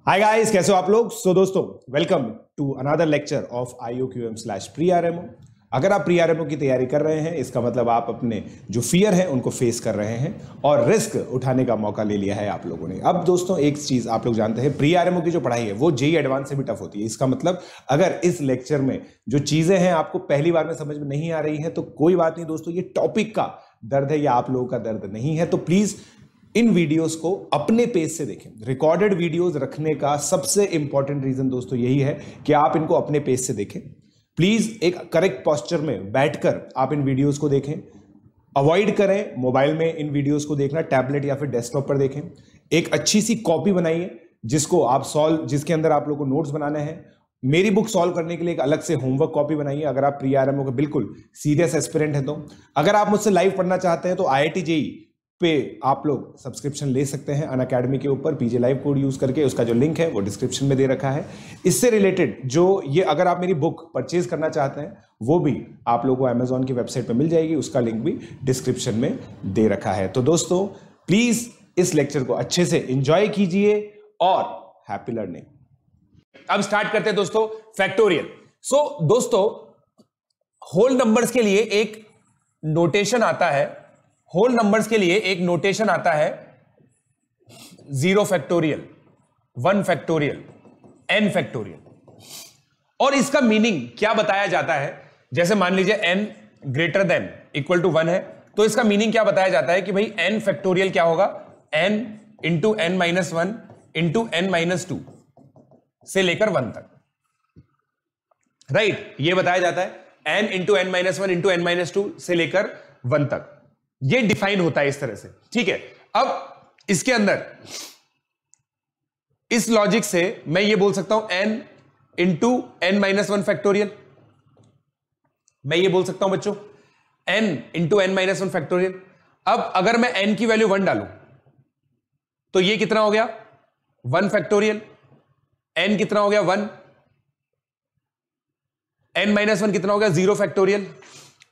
Hi guys, कैसे हो आप लोग। दोस्तों, welcome to another lecture of IOQM/pre-RMO। अगर आप प्री-आरएमओ की तैयारी कर रहे हैं, इसका मतलब आप अपने जो फियर है उनको फेस कर रहे हैं और रिस्क उठाने का मौका ले लिया है आप लोगों ने। अब दोस्तों, एक चीज आप लोग जानते हैं, प्री-आरएमओ की जो पढ़ाई है वो जेईई एडवांस से भी टफ होती है। इसका मतलब अगर इस लेक्चर में जो चीजें हैं आपको पहली बार में समझ में नहीं आ रही है तो कोई बात नहीं दोस्तों, ये टॉपिक का दर्द है या आप लोगों का दर्द नहीं है। तो प्लीज इन वीडियोस को अपने पेज से देखें। रिकॉर्डेड वीडियोस रखने का सबसे इंपॉर्टेंट रीजन दोस्तों यही है कि आप इनको अपने पेज से देखें। प्लीज एक करेक्ट पोस्चर में बैठकर आप इन वीडियोस को देखें। अवॉइड करें मोबाइल में इन वीडियोस को देखना, टैबलेट या फिर डेस्कटॉप पर देखें। एक अच्छी सी कॉपी बनाइए जिसको आप जिसके अंदर आप लोगों को नोट्स बनाने हैं। मेरी बुक सॉल्व करने के लिए एक अलग से होमवर्क कॉपी बनाइए अगर आप प्री-आरएमओ के बिल्कुल सीरियस एस्पिरेंट हैं तो। अगर आप मुझसे लाइव पढ़ना चाहते हैं तो IIT JEE पे आप लोग सब्सक्रिप्शन ले सकते हैं अनअकैडमी के ऊपर PJ लाइव कोड यूज करके। उसका जो लिंक है वो डिस्क्रिप्शन में दे रखा है। इससे रिलेटेड जो ये अगर आप मेरी बुक परचेज करना चाहते हैं वो भी आप लोगों को Amazon की वेबसाइट पे मिल जाएगी, उसका लिंक भी डिस्क्रिप्शन में दे रखा है। तो दोस्तों, प्लीज इस लेक्चर को अच्छे से एंजॉय कीजिए और हैप्पी लर्निंग। अब स्टार्ट करते हैं दोस्तों फैक्टोरियल। दोस्तों, होल नंबर्स के लिए एक नोटेशन आता है। होल नंबर्स के लिए एक नोटेशन आता है 0 फैक्टोरियल, 1 फैक्टोरियल, n फैक्टोरियल। और इसका मीनिंग क्या बताया जाता है, जैसे मान लीजिए n greater than equal to 1 है तो इसका मीनिंग क्या बताया जाता है कि भाई n फैक्टोरियल क्या होगा, n into n-1 into n-2 से लेकर 1 तक। राइट, ये बताया जाता है n into n-1 into n-2 से लेकर 1 तक। ये डिफाइन होता है इस तरह से, ठीक है। अब इसके अंदर इस लॉजिक से मैं ये बोल सकता हूं n इंटू n-1 फैक्टोरियल। मैं ये बोल सकता हूं बच्चों n इंटू n-1 फैक्टोरियल। अब अगर मैं n की वैल्यू 1 डालूं तो ये कितना हो गया, 1 फैक्टोरियल। n कितना हो गया, 1। n-1 कितना हो गया, 0 फैक्टोरियल।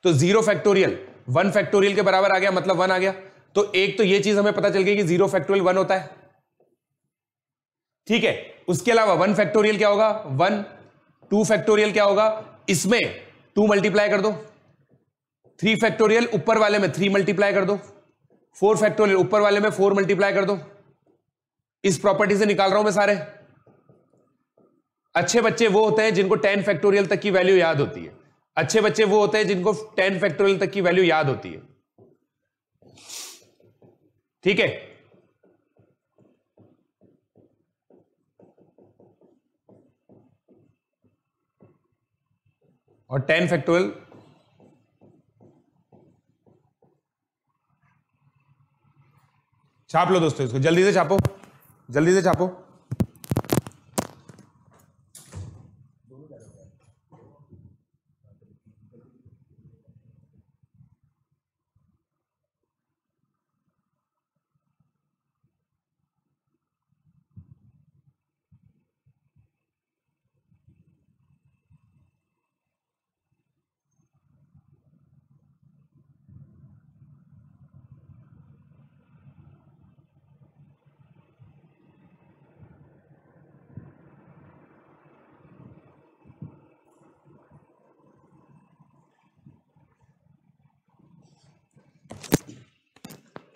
तो 0 फैक्टोरियल 1 फैक्टोरियल के बराबर आ गया, मतलब 1 आ गया। तो एक तो ये चीज हमें पता चल गई कि 0 फैक्टोरियल 1 होता है, ठीक है। उसके अलावा 1 फैक्टोरियल क्या होगा, 1। 2 फैक्टोरियल क्या होगा, इसमें 2 मल्टीप्लाई कर दो। 3 फैक्टोरियल ऊपर वाले में 3 मल्टीप्लाई कर दो। 4 फैक्टोरियल ऊपर वाले में 4 मल्टीप्लाई कर दो। इस प्रॉपर्टी से निकाल रहा हूं मैं सारे। अच्छे बच्चे वो होते हैं जिनको 10 फैक्टोरियल तक की वैल्यू याद होती है। अच्छे बच्चे वो होते हैं जिनको 10 फैक्टोरियल तक की वैल्यू याद होती है, ठीक है। और 10 फैक्टोरियल छाप लो दोस्तों, इसको जल्दी से छापो, जल्दी से छापो।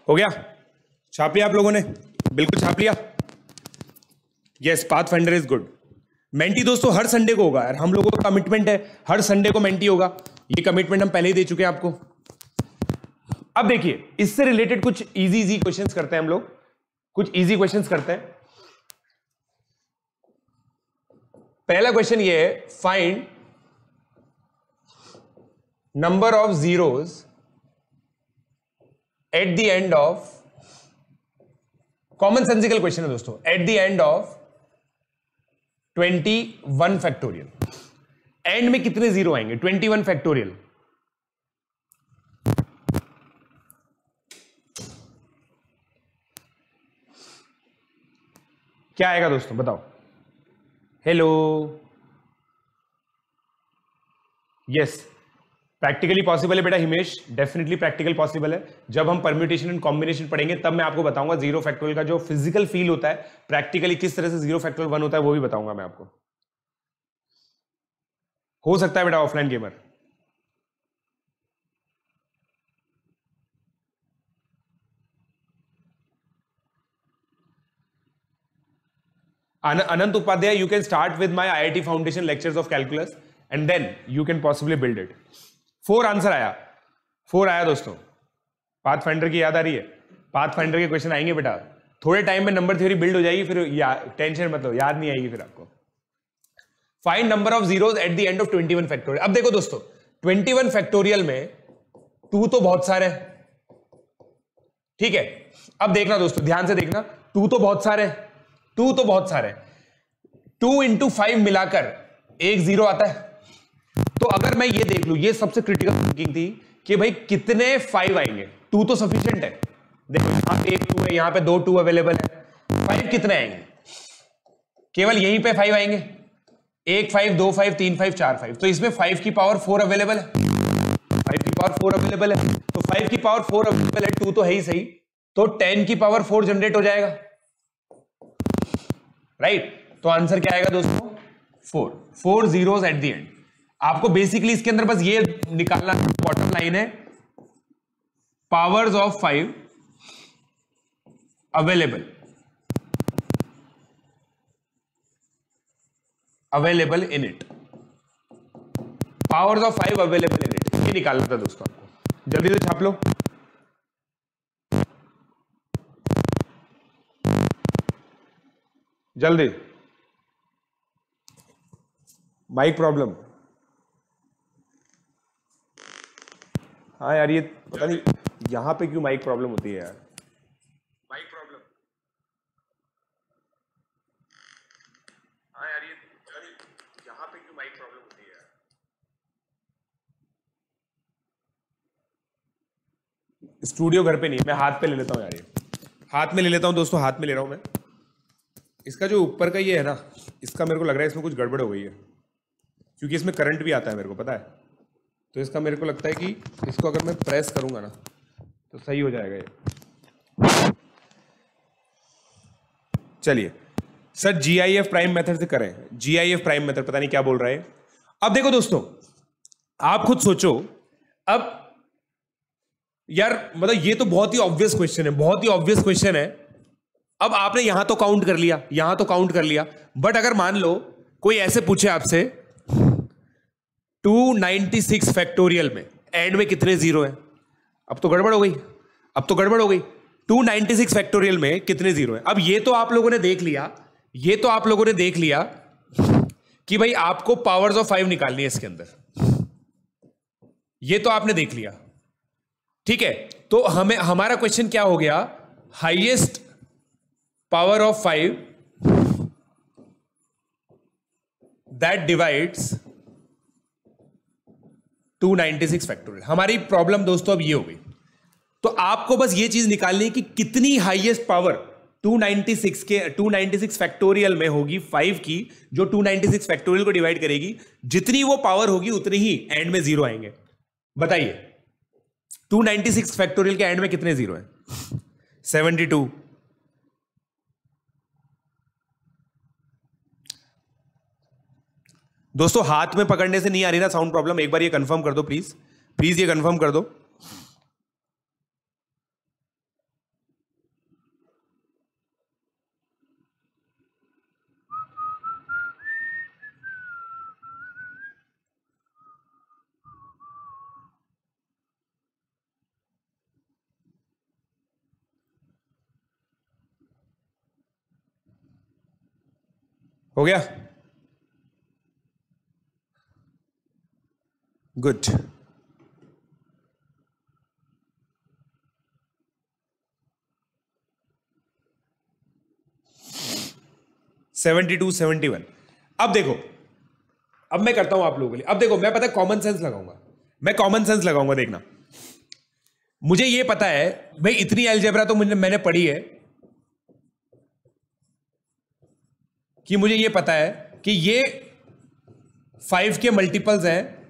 हो गया, छाप लिया आप लोगों ने, बिल्कुल छाप लिया। Yes, Pathfinder is good. मेंटी दोस्तों हर संडे को होगा यार, हम लोगों का कमिटमेंट है, हर संडे को मेंटी होगा। ये कमिटमेंट हम पहले ही दे चुके हैं आपको। अब देखिए, इससे रिलेटेड कुछ इजी क्वेश्चंस करते हैं हम लोग, कुछ इजी क्वेश्चंस करते हैं। पहला क्वेश्चन ये है, find number of zeros at the end of, common sensical question है दोस्तों, at the end of 21 factorial. And में कितने जीरो आएंगे, 21 फैक्टोरियल। क्या आएगा दोस्तों, बताओ। हेलो, यस, प्रैक्टिकली पॉसिबल है बेटा हिमेश, डेफिनेटली प्रैक्टिकल पॉसिबल है। जब हम परम्यूटेशन एंड कॉम्बिनेशन पढ़ेंगे तब मैं आपको बताऊंगा जीरो फैक्टोरियल का जो फिजिकल फील होता है, प्रैक्टिकली किस तरह से जीरो फैक्टोरियल 1 होता है वो भी बताऊंगा मैं आपको। हो सकता है बेटा offline gamer. Anant Upadhyay, you can start with my IIT Foundation lectures of calculus and then you can possibly build it. 4 answer आया, 4 आया दोस्तों। पाथफाइंडर की याद आ रही है? पाथफाइंडर के क्वेश्चन आएंगे बेटा, थोड़े टाइम में नंबर थ्योरी बिल्ड हो जाएगी, फिर टेंशन मत लो, याद नहीं आएगी फिर आपको। Find number of zeros at the end of 21 factorial. अब देखो दोस्तों 21 फैक्टोरियल में 2 तो बहुत सारे हैं, ठीक है। अब देखना दोस्तों ध्यान से देखना, 2 तो बहुत सारे हैं, 2 तो बहुत सारे, 2 इंटू 5 मिलाकर एक जीरो आता है। तो अगर मैं ये देख लूं, ये सबसे क्रिटिकल थिंकिंग थी कि भाई कितने 5 आएंगे। 2 तो सफिशिएंट है, देखो यहां पे एक 2 है, यहां पे 2 2 अवेलेबल है, 5 कितने आएंगे? केवल यहीं पे 5 आएंगे, 1 5 2 5 3 5 4 5। तो इसमें 5 की पावर 4 अवेलेबल है, 5 की पावर 4 अवेलेबल है। तो 5 की पावर 4 अवेलेबल है, 2 तो है ही सही, तो 10 की पावर 4 जनरेट हो जाएगा, राइट। तो आंसर क्या आएगा दोस्तों? 4 जीरोस एट द एंड। आपको बेसिकली इसके अंदर बस ये निकालना, बॉटम लाइन है powers of 5 available in it, powers of 5 available in it, ये निकालना था दोस्तों आपको। जल्दी से छाप लो। जल्दी। माइक प्रॉब्लम, हाँ यार ये पता नहीं यहां पे क्यों माइक प्रॉब्लम होती है यार। माइक प्रॉब्लम, हाँ यार ये पता नहीं यहां पे क्यों माइक प्रॉब्लम होती है यार। स्टूडियो घर पे नहीं, मैं हाथ पे ले लेता हूँ यार, ये हाथ में ले लेता हूँ दोस्तों, हाथ में ले रहा हूँ मैं। इसका जो ऊपर का ये है ना, इसका मेरे को लग रहा है इसमें कुछ गड़बड़ हो गई है, क्योंकि इसमें करंट भी आता है मेरे को पता है। तो इसका मेरे को लगता है कि इसको अगर मैं प्रेस करूंगा ना तो सही हो जाएगा ये। चलिए सर GIF प्राइम मेथड से करें, GIF प्राइम मेथड पता नहीं क्या बोल रहा है। अब देखो दोस्तों आप खुद सोचो, अब यार मतलब ये तो बहुत ही ऑब्वियस क्वेश्चन है, बहुत ही ऑब्वियस क्वेश्चन है। अब आपने यहां तो काउंट कर लिया, यहां तो काउंट कर लिया, बट अगर मान लो कोई ऐसे पूछे आपसे 296 फैक्टोरियल में एंड में कितने जीरो हैं? अब तो गड़बड़ हो गई, अब तो गड़बड़ हो गई। 296 फैक्टोरियल में कितने जीरो हैं? अब ये तो आप लोगों ने देख लिया, ये तो आप लोगों ने देख लिया कि भाई आपको पावर्स ऑफ 5 निकालनी है इसके अंदर, ये तो आपने देख लिया, ठीक है। तो हमें हमारा क्वेश्चन क्या हो गया? Highest power of 5 that divides 296 factorial. हमारी प्रॉब्लम दोस्तों अब ये हो गई। तो आपको बस ये चीज निकालनी है कि कितनी हाईएस्ट पावर 296 फैक्टोरियल में होगी 5 की, जो 296 फैक्टोरियल को डिवाइड करेगी। जितनी वो पावर होगी उतनी ही एंड में जीरो आएंगे। बताइए 296 फैक्टोरियल के एंड में कितने जीरो हैं? 72। दोस्तों हाथ में पकड़ने से नहीं आ रही ना साउंड प्रॉब्लम? एक बार ये कंफर्म कर दो प्लीज, प्लीज ये कंफर्म कर दो। हो गया? गुड। Seventy two 71। अब देखो, अब मैं करता हूं आप लोगों के लिए। अब देखो मैं पता है कॉमन सेंस लगाऊंगा, मैं कॉमन सेंस लगाऊंगा। देखना मुझे ये पता है भाई, इतनी अलजेब्रा तो मैंने पढ़ी है कि मुझे ये पता है कि ये 5 के मल्टीपल्स हैं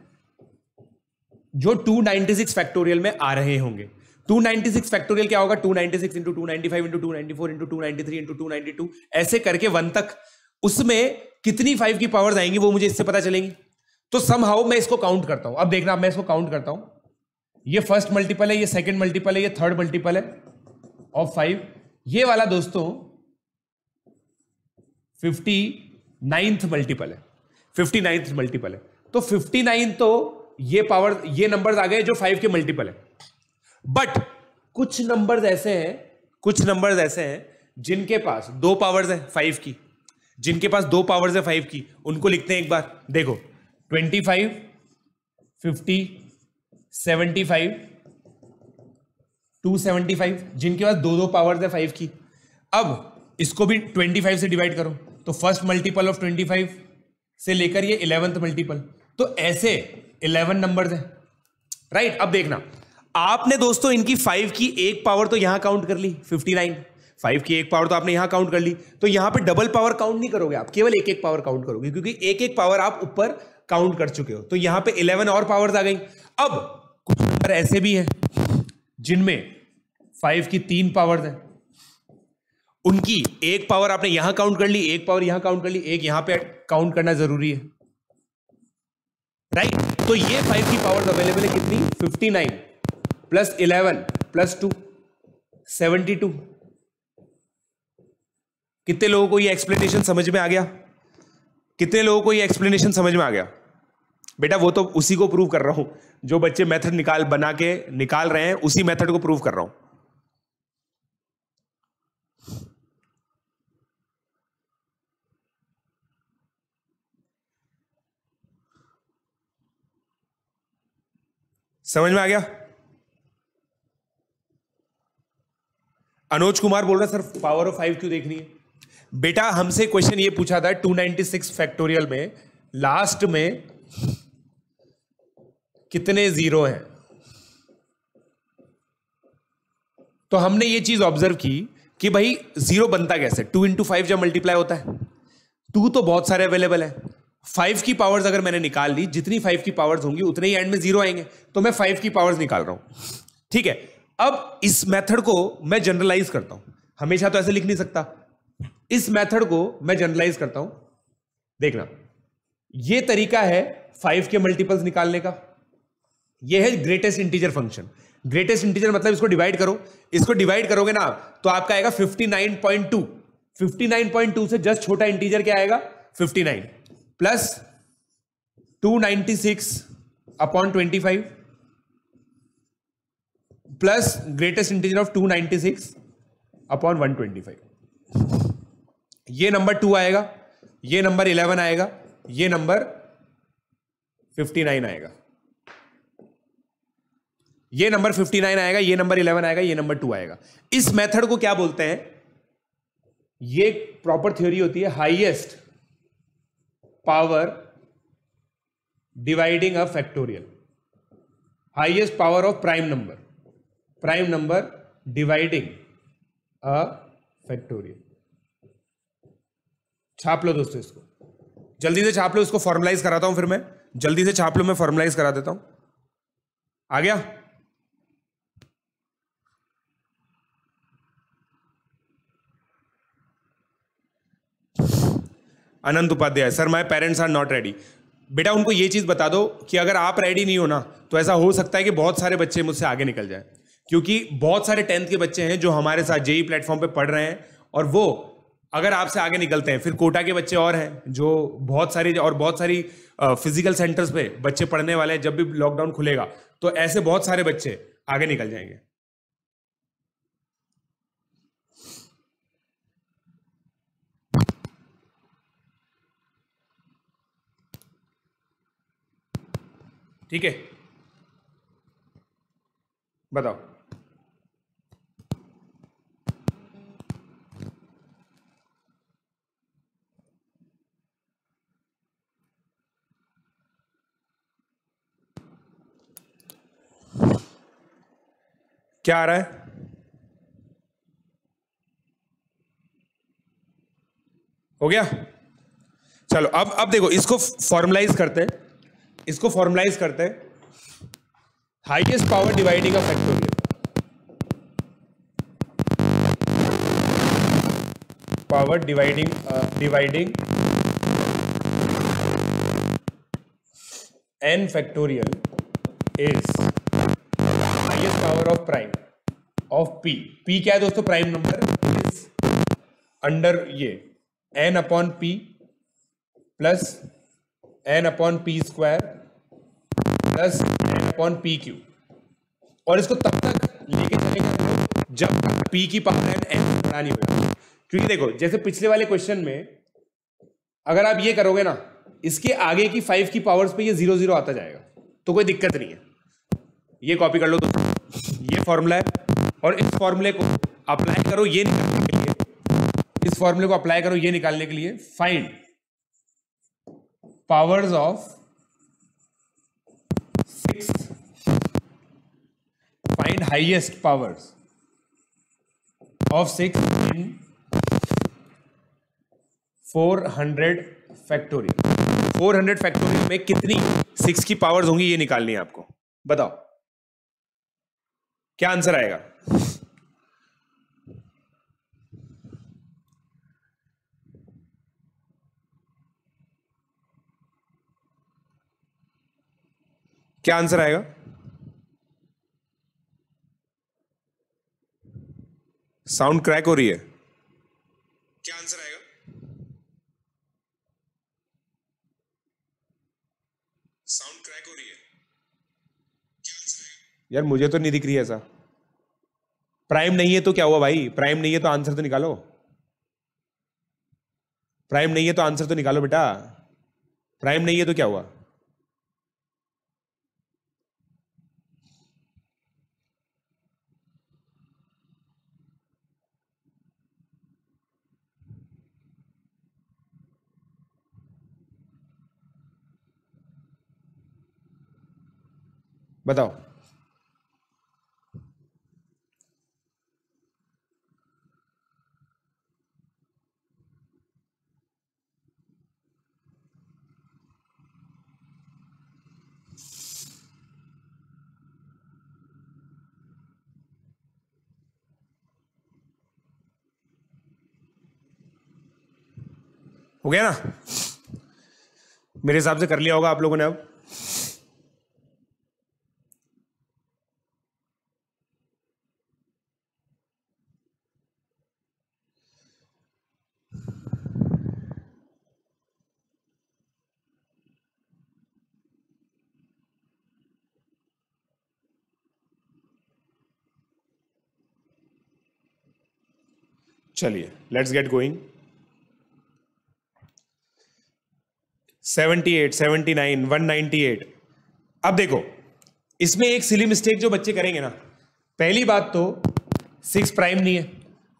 जो 296 फैक्टोरियल में आ रहे होंगे। 296 फैक्टोरियल क्या होगा? 296 इंटू 295 इंटू 294 इंटू 293 इंटू 292 ऐसे करके 1 तक। उसमें कितनी 5 की पावर्स आएंगी वो मुझे इससे पता चलेंगी। तो समहाउ मैं इसको काउंट करता हूं। अब देखना, मैं इसको काउंट करता हूं। ये फर्स्ट मल्टीपल है, ये सेकंड मल्टीपल है, ये थर्ड मल्टीपल है ऑफ 5। ये वाला दोस्तों 59th मल्टीपल है, 59th मल्टीपल है। तो 59 तो ये पावर, ये नंबर्स आ गए जो 5 के मल्टीपल है। बट कुछ नंबर्स ऐसे हैं जिनके पास 2 पावर्स है 5 की, जिनके पास 2 पावर्स है 5 की, उनको लिखते हैं एक बार। देखो 25, 50, 75, 275, जिनके पास 2 पावर्स है 5 की। अब इसको भी 25 से डिवाइड करो, तो फर्स्ट मल्टीपल ऑफ 25 से लेकर ये 11th मल्टीपल, तो ऐसे 11 नंबर्स हैं, राइट। अब देखना, आपने दोस्तों इनकी 5 की एक पावर तो यहां काउंट कर ली 59, 5 की एक पावर तो आपने यहां काउंट कर ली। तो यहां पे डबल पावर काउंट नहीं करोगे आप, केवल एक एक पावर काउंट करोगे, क्योंकि एक एक पावर आप ऊपर काउंट कर चुके हो। तो यहां पे 11 और पावर्स आ गई। अब कुछ नंबर ऐसे भी हैं जिनमें 5 की 3 पावर्स हैं, उनकी एक पावर आपने यहां काउंट कर ली, एक पावर यहां काउंट कर ली, एक यहां पे काउंट करना जरूरी है, राइट। तो ये 5 की पावर्स अवेलेबल है कितनी? 59 प्लस 11 प्लस 2, 72। कितने लोगों को ये एक्सप्लेनेशन समझ में आ गया? कितने लोगों को ये एक्सप्लेनेशन समझ में आ गया? बेटा वो तो उसी को प्रूव कर रहा हूं, जो बच्चे मेथड बना के निकाल रहे हैं, उसी मेथड को प्रूव कर रहा हूं। समझ में आ गया? अनुज कुमार बोल रहा है सर पावर ऑफ 5 क्यों देखनी है? बेटा हमसे क्वेश्चन ये पूछा था 296 फैक्टोरियल में लास्ट में कितने जीरो हैं। तो हमने ये चीज ऑब्जर्व की कि भाई जीरो बनता कैसे? 2 इंटू 5 जब मल्टीप्लाई होता है, 2 तो बहुत सारे अवेलेबल है, 5 की पावर्स अगर मैंने निकाल ली, जितनी 5 की पावर्स होंगी उतने ही एंड में जीरो आएंगे, तो मैं 5 की पावर्स निकाल रहा हूं, ठीक है। अब इस मेथड को मैं जनरलाइज करता हूं, हमेशा तो ऐसे लिख नहीं सकता, इस मेथड को मैं जनरलाइज करता हूं। देखना, यह तरीका है 5 के मल्टीपल्स निकालने का, यह है greatest integer function. Greatest integer मतलब इसको डिवाइड करो, इसको डिवाइड करोगे ना तो आपका आएगा 59.2। 59.2 से जस्ट छोटा इंटीजर क्या आएगा? 59 plus 296 upon 25 plus greatest integer of 296 upon 125। ये नंबर 2 आएगा, ये नंबर 11 आएगा, ये नंबर 59 आएगा, ये नंबर 59 आएगा, ये नंबर 11 आएगा, ये नंबर 2 आएगा। इस मेथड को क्या बोलते हैं? ये प्रॉपर थ्योरी होती है highest power dividing a factorial, highest power of prime number dividing a factorial. छाप लो दोस्तों, इसको जल्दी से छाप लो, इसको फॉर्मलाइज कराता हूं, फिर मैं जल्दी से छाप लो, मैं फॉर्मलाइज करा देता हूं। आ गया? Anant Upadhyay, sir my parents are not ready. बेटा उनको ये चीज बता दो कि अगर आप रेडी नहीं हो ना तो ऐसा हो सकता है कि बहुत सारे बच्चे मुझसे आगे निकल जाए, क्योंकि बहुत सारे 10th के बच्चे हैं जो हमारे साथ जेई प्लेटफॉर्म पे पढ़ रहे हैं, और वो अगर आपसे आगे निकलते हैं, फिर कोटा के बच्चे और हैं जो बहुत सारी फिजिकल सेंटर्स पे बच्चे पढ़ने वाले हैं। जब भी लॉकडाउन खुलेगा तो ऐसे बहुत सारे बच्चे आगे निकल जाएंगे। ठीक है, बताओ। क्या आ रहा है? हो गया? चलो अब देखो, इसको फॉर्मलाइज करते हैं, highest power dividing a factorial, power dividing n factorial is highest power of prime of p. p क्या है दोस्तों? प्राइम नंबर इज अंडर ये n upon p plus n upon p square plus n upon p Q, और इसको तब तक लेके चलेगा जब p की पावर n बड़ा नहीं होगा। क्योंकि देखो जैसे पिछले वाले क्वेश्चन में अगर आप ये करोगे ना, इसके आगे की 5 की पावर्स पे ये 0 0 आता जाएगा, तो कोई दिक्कत नहीं है। ये कॉपी कर लो दोस्तों, ये फॉर्मूला है, और इस फॉर्मूले को अप्लाई करो ये निकालने के लिए, इस फॉर्मूले को अप्लाई करो ये निकालने के लिए, find powers of 6, find highest powers of 6 in 400 factorial. 400 factorial में कितनी 6 की पावर्स होंगी ये निकालनी है आपको। बताओ क्या आंसर आएगा? क्या आंसर आएगा? साउंड क्रैक हो रही है। क्या आंसर आएगा? साउंड क्रैक हो रही है। क्या आंसर आएगा? यार मुझे तो नहीं दिख रही है ऐसा। प्राइम नहीं है तो क्या हुआ भाई? प्राइम नहीं है तो आंसर तो निकालो। प्राइम नहीं है तो आंसर तो निकालो बेटा। प्राइम नहीं है तो क्या हुआ? बताओ। हो गया ना? मेरे हिसाब से कर लिया होगा आप लोगों ने अब। चलिए लेट्स गेट गोइंग। 78, 79, 198। अब देखो इसमें एक सिली मिस्टेक जो बच्चे करेंगे ना, पहली बात तो 6 प्राइम नहीं है।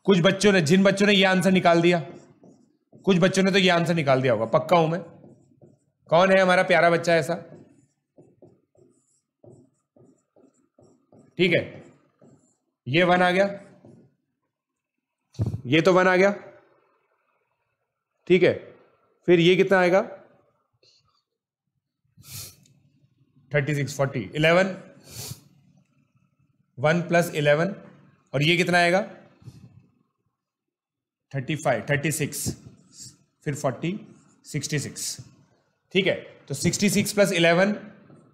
कुछ बच्चों ने, जिन बच्चों ने ये आंसर निकाल दिया, कुछ बच्चों ने तो ये आंसर निकाल दिया होगा, पक्का हूं मैं। कौन है हमारा प्यारा बच्चा ऐसा? ठीक है, ये 1 आ गया, ये तो 1 आ गया, ठीक है। फिर ये कितना आएगा? 36, 40, 11, 1 प्लस 11, और ये कितना आएगा? 35, 36, फिर 40, 66, ठीक है। तो 66 प्लस 11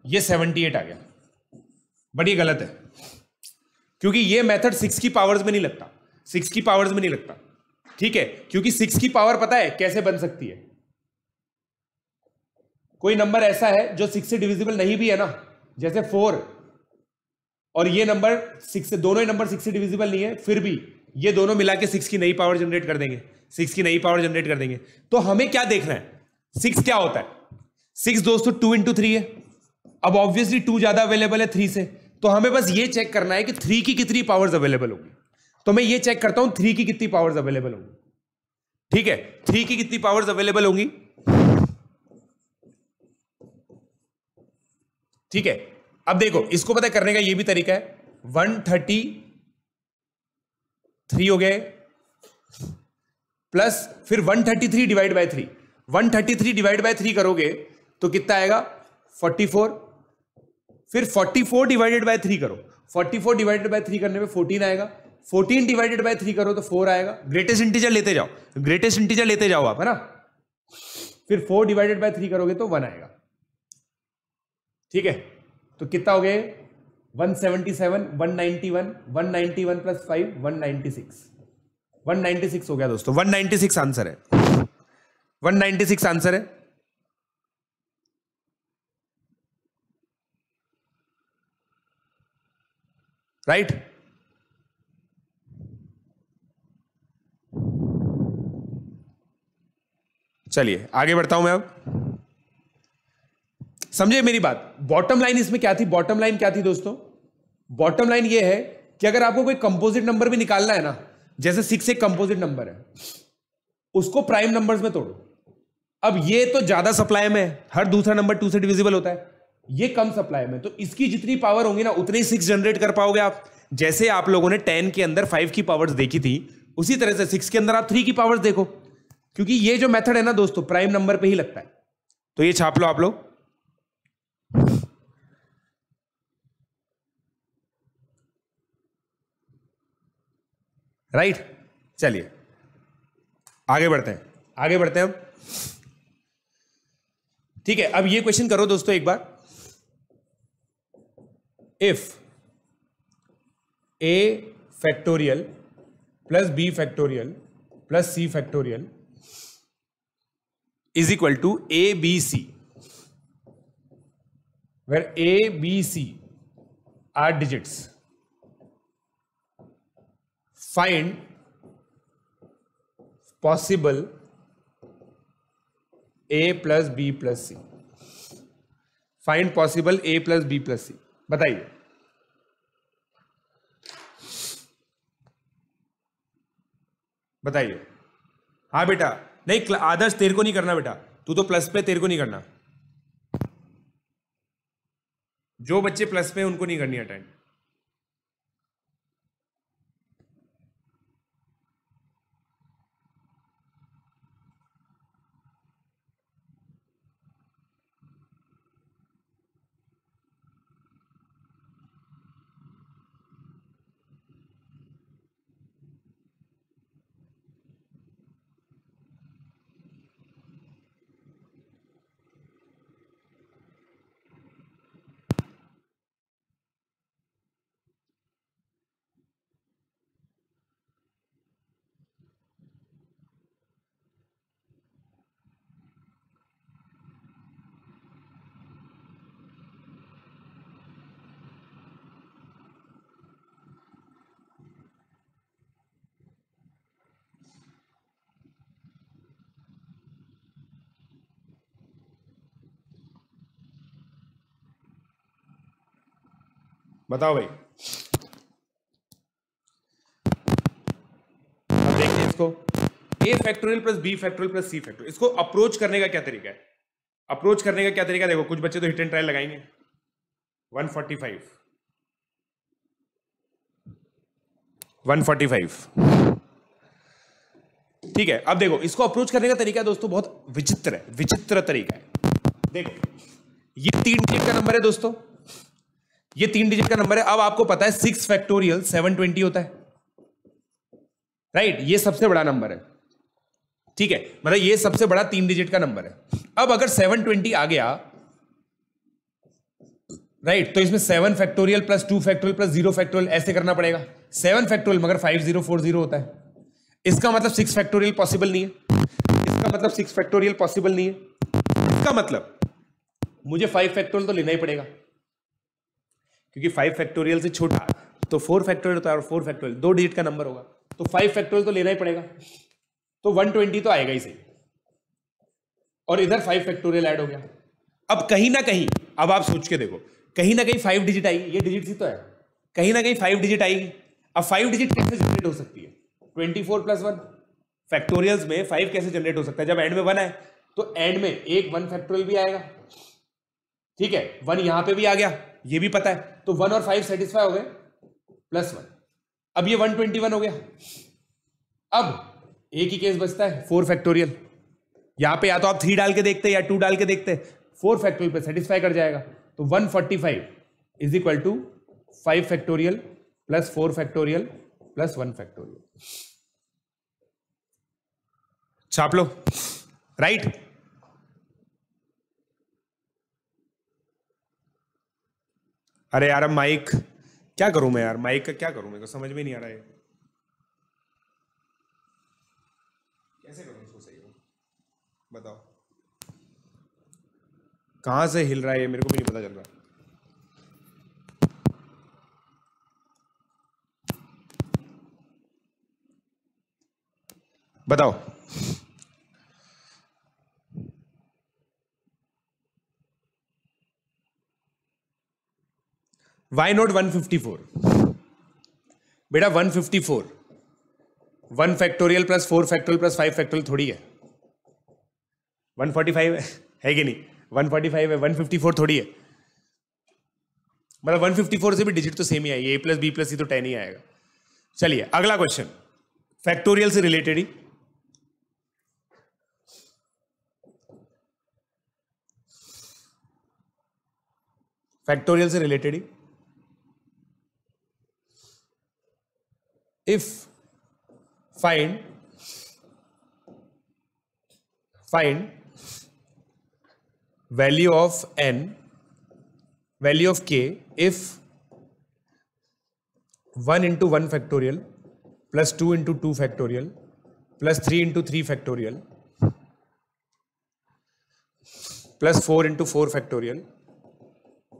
ये 78 आ गया। बट ये गलत है, क्योंकि ये मेथड 6 की पावर्स में नहीं लगता, 6 की पावर्स में नहीं लगता, ठीक है। क्योंकि 6 की पावर पता है कैसे बन सकती है? कोई नंबर ऐसा है जो 6 से डिविजिबल नहीं भी है ना, जैसे 4, और ये नंबर 6 से, दोनों ही नंबर 6 से डिविजिबल नहीं है, फिर भी ये दोनों मिला के 6 की नई पावर जनरेट कर देंगे, 6 की नई पावर जनरेट कर देंगे। तो हमें क्या देखना है? 6 क्या होता है? 6 दोस्तों 2 into 3 है। अब ऑब्वियसली 2 ज्यादा अवेलेबल है 3 से, तो हमें बस ये चेक करना है कि 3 की कितनी पावर्स अवेलेबल होगी। तो मैं ये चेक करता हूं 3 की कितनी पावर्स अवेलेबल होंगी, ठीक है। 3 की कितनी पावर्स अवेलेबल होंगी, ठीक है। अब देखो इसको पता करने का ये भी तरीका है। 133 हो गए, प्लस फिर 133 डिवाइड बाय 3। 133 डिवाइड बाय 3 करोगे तो कितना आएगा? 44, फिर 44 डिवाइडेड बाय 3 करो, 44 डिवाइडेड बाय 3 करने में 14 आएगा, 14 डिवाइडेड बाय 3 करो तो 4 आएगा। ग्रेटेस्ट इंटीजर लेते जाओ, ग्रेटेस्ट इंटीजर लेते जाओ आप, है ना। फिर 4 डिवाइडेड बाय 3 करोगे तो 1 आएगा, ठीक है। तो कितना हो गया? 177, 191, 191 प्लस 5 196, 196 हो गया दोस्तों। 196 आंसर है, 196 आंसर है। राइट? चलिए आगे बढ़ता हूं मैं अब। समझे मेरी बात? बॉटम लाइन इसमें क्या थी? बॉटम लाइन क्या थी दोस्तों? बॉटम लाइन ये है कि अगर आपको कोई कंपोजिट नंबर भी निकालना है ना, जैसे 6 एक कंपोजिट नंबर है, उसको प्राइम नंबर्स में तोड़ो। अब ये तो ज्यादा सप्लाई में है, हर दूसरा नंबर 2 से डिविजिबल होता है, ये कम सप्लाई में, तो इसकी जितनी पावर होंगी ना उतने ही 6 जनरेट कर पाओगे आप। जैसे आप लोगों ने 10 के अंदर 5 की पावर्स देखी थी, उसी तरह से 6 के अंदर आप 3 की पावर्स देखो, क्योंकि ये जो मेथड है ना दोस्तों प्राइम नंबर पे ही लगता है। तो ये छाप लो आप लोग। राइट? चलिए आगे बढ़ते हैं, आगे बढ़ते हैं अब। ठीक है, अब ये क्वेश्चन करो दोस्तों एक बार। If a factorial plus b factorial plus c factorial is equal to ABC, where A, B, C are digits, find possible A plus B plus C, find possible A plus B plus C। बताइए। बताइए। हाँ बेटा, नहीं आदर्श तेरे को नहीं करना बेटा, तू तो प्लस पे, तेरे को नहीं करना। जो बच्चे प्लस पे उनको नहीं करनी अटेंड। बताओ भाई। अब देखिए इसको, a factorial plus b factorial plus c factorial, इसको अप्रोच करने का क्या तरीका है? अप्रोच करने का क्या तरीका? देखो कुछ बच्चे तो हिट एंड ट्रायल लगाएंगे। 145 ठीक है। अब देखो इसको अप्रोच करने का तरीका दोस्तों बहुत विचित्र है, विचित्र तरीका है। देखो ये 3 डिजिट का नंबर है दोस्तों, ये 3 डिजिट का नंबर है। अब आपको पता है 6 फैक्टोरियल 720 होता है, राइट? ये सबसे बड़ा नंबर है, ठीक है, मतलब ये सबसे बड़ा 3 डिजिट का नंबर है। अब अगर 720 आ गया, राइट, तो इसमें 7 factorial plus 2 factorial plus 0 factorial ऐसे करना पड़ेगा। 7 फैक्टोरियल मगर 5040 होता है, इसका मतलब 6 फैक्टोरियल पॉसिबल नहीं है, इसका मतलब 6 फैक्टोरियल पॉसिबल नहीं है, इसका मतलब मुझे 5 फैक्टोरियल तो लेना ही पड़ेगा, क्योंकि 5 फैक्टोरियल से छोटा तो 4 फैक्टोरियल होता है, और 4 फैक्टोरियल 2 डिजिट का नंबर होगा, तो 5 फैक्टोरियल तो लेना ही पड़ेगा, तो 120 तो आएगा ही सही, और इधर 5 फैक्टोरियल ऐड हो गया। अब कहीं ना कहीं, अब आप सोच के देखो, कहीं ना कहीं 5 डिजिट आई, ये डिजिट ही तो है, कहीं ना कहीं 5 डिजिट आएगी। अब 5 डिजिट कैसे जनरेट हो सकती है? 24 प्लस 1 फैक्टोरियल्स में 5 कैसे जनरेट हो सकता है? जब एंड में 1 है तो एंड में एक 1 फैक्टोरियल भी आएगा, ठीक है, 1 यहां पे भी आ गया, ये भी पता है, तो 1 और 5 सेटिस्फाई हो गए, प्लस 1। अब ये 121 हो गया। अब एक ही केस बचता है 4 फैक्टोरियल, यहां पे या तो आप 3 डाल के देखते या 2 डाल के देखते, 4 फैक्टोरियल पे सेटिस्फाई कर जाएगा, तो 145 is equal to 5 factorial plus 4 factorial plus 1 factorial. छाप लो, राइट। अरे यार अब माइक क्या करूं मैं यार, माइक का क्या करूं, मेरे को समझ में नहीं आ रहा है कैसे करूं इसको सही हो, बताओ। कहां से हिल रहा है ये मेरे को भी नहीं पता चल रहा। बताओ। Why not 154? बेटा 154 1 factorial plus 4 factorial plus 5 factorial थोड़ी है। 145 है कि नहीं? 145 है, 154 थोड़ी है। मतलब 154 से भी डिजिट तो सेम ही आएगी, a प्लस बी प्लस सी तो 10 ही आएगा। चलिए अगला क्वेश्चन फैक्टोरियल से रिलेटेड ही। फैक्टोरियल से related he. If find value of n, value of k if 1 into 1 factorial plus 2 into 2 factorial plus 3 into 3 factorial plus 4 into 4 factorial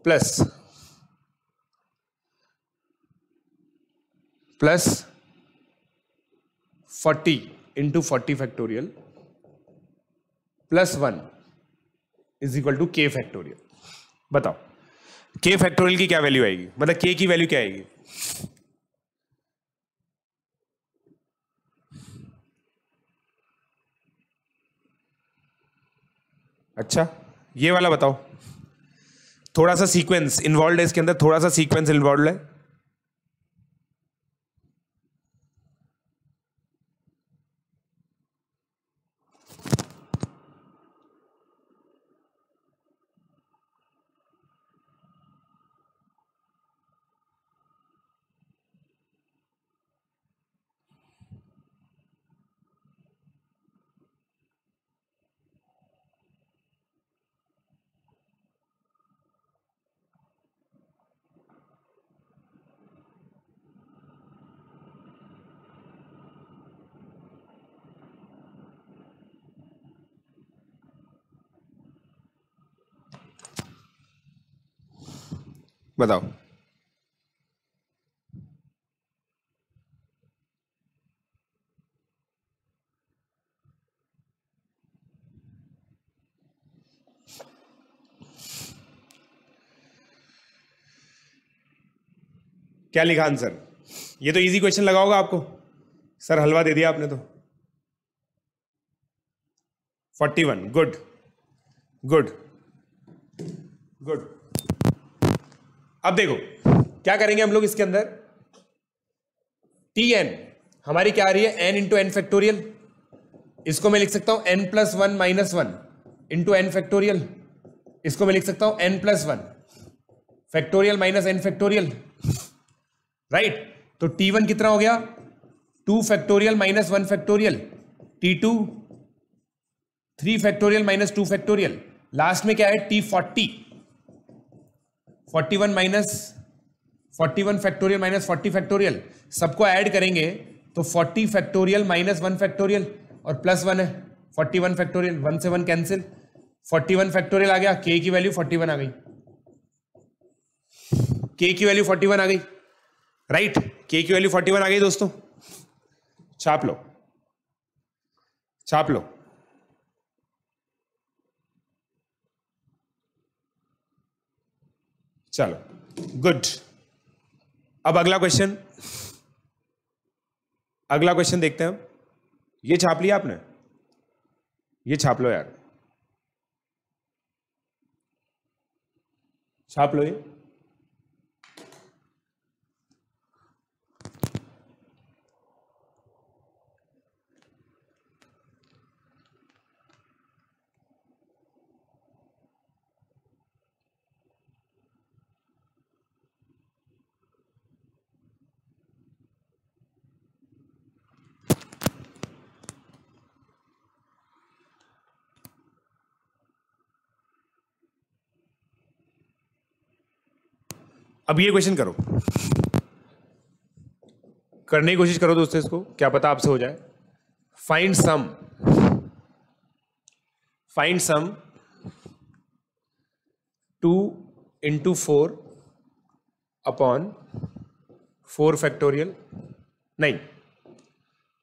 plus 40 into 40 factorial plus 1 is equal to K factorial. बताओ K factorial की क्या value आएगी, मतलब के की value क्या आएगी? अच्छा ये वाला बताओ। थोड़ा सा सीक्वेंस इन्वॉल्व है इसके अंदर, थोड़ा सा सीक्वेंस इन्वॉल्व है। बताओ। क्या लिखा आंसर? ये तो इजी क्वेश्चन लगा होगा आपको, सर हलवा दे दिया आपने तो। 41 गुड गुड गुड। अब देखो क्या करेंगे हम लोग इसके अंदर, टी एन हमारी क्या आ रही है, एन इंटू एन फैक्टोरियल। इसको मैं लिख सकता हूं n plus one minus one into n factorial. इसको मैं लिख सकता हूं n plus one factorial minus n factorial, right. तो टी वन कितना हो गया, 2 factorial minus 1 factorial, T two 3 factorial minus 2 factorial, last में क्या है टी 40 41 माइनस 41 फैक्टोरियल माइनस 40 फैक्टोरियल। सबको ऐड करेंगे तो 40 फैक्टोरियल माइनस 1 फैक्टोरियल और प्लस 1 है 41 फैक्टोरियल, 1 से 1 कैंसिल, 41 फैक्टोरियल आ गया, के की वैल्यू 41 आ गई, के की वैल्यू 41 आ गई, राइट। के की वैल्यू 41 आ गई दोस्तों, छाप लो छाप लो। चलो गुड। अब अगला क्वेश्चन देखते हैं हम। ये छाप लिया आपने, ये छाप लो यार, छाप लो ये। अब ये क्वेश्चन करो, करने की कोशिश करो दोस्तों इसको, क्या पता आपसे हो जाए। Find sum 2 into 4 upon 4 factorial, नहीं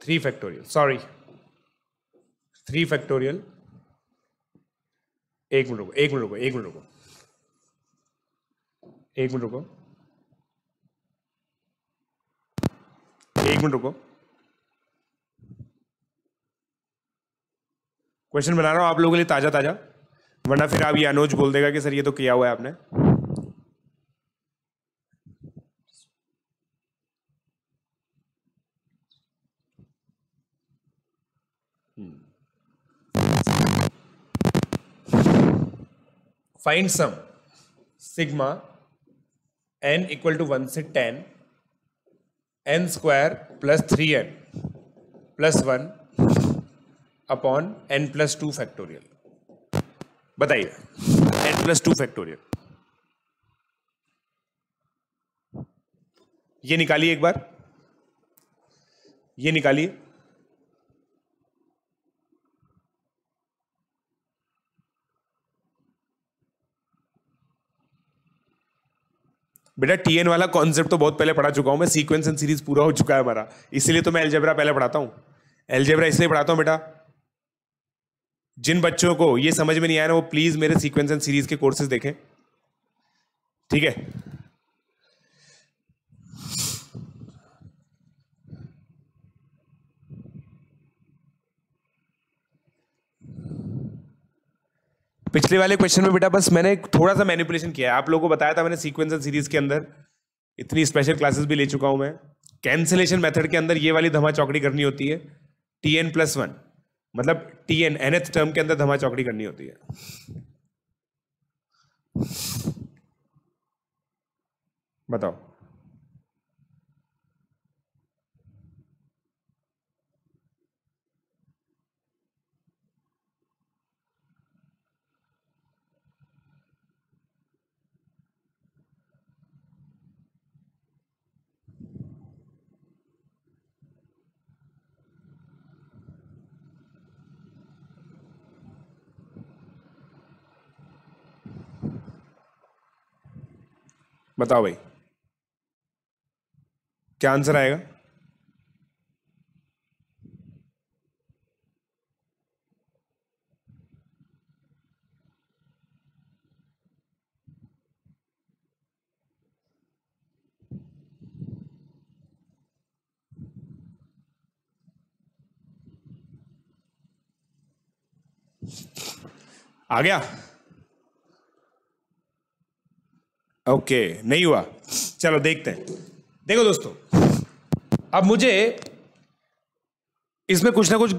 3 factorial, सॉरी 3 factorial। एक मिनट रुको। क्वेश्चन बना रहा हूं आप लोगों के लिए ताजा ताजा, वरना फिर आप ये अनुज बोल देगा कि सर ये तो किया हुआ है आपने। Find sum sigma n equal to 1 से 10 n square plus 3n plus 1 upon n plus 2 factorial. बताइए n प्लस 2 फैक्टोरियल, ये निकालिए एक बार, ये निकालिए। बेटा टीएन वाला कॉन्सेप्ट तो बहुत पहले पढ़ा चुका हूं मैं, सीक्वेंस एंड सीरीज पूरा हो चुका है हमारा, इसलिए तो मैं अलजेब्रा पहले पढ़ाता हूं। अलजेब्रा इसलिए पढ़ाता हूं बेटा, जिन बच्चों को ये समझ में नहीं आया ना वो प्लीज मेरे सीक्वेंस एंड सीरीज के कोर्सेज देखें, ठीक है। पिछले वाले क्वेश्चन में बेटा बस मैंने थोड़ा सा मैनिपुलेशन किया है, आप लोगों को बताया था मैंने सीक्वेंस एंड सीरीज के अंदर इतनी स्पेशल क्लासेस भी ले चुका हूं मैं। कैंसिलेशन मेथड के अंदर ये वाली धमा चौकड़ी करनी होती है, tn प्लस 1, मतलब tn nth टर्म के अंदर धमा चौकड़ी करनी होती है। बताओ बताओ भाई क्या आंसर आएगा। आ गया? ओके नहीं हुआ, चलो देखते हैं। देखो दोस्तों अब मुझे इसमें कुछ ना कुछ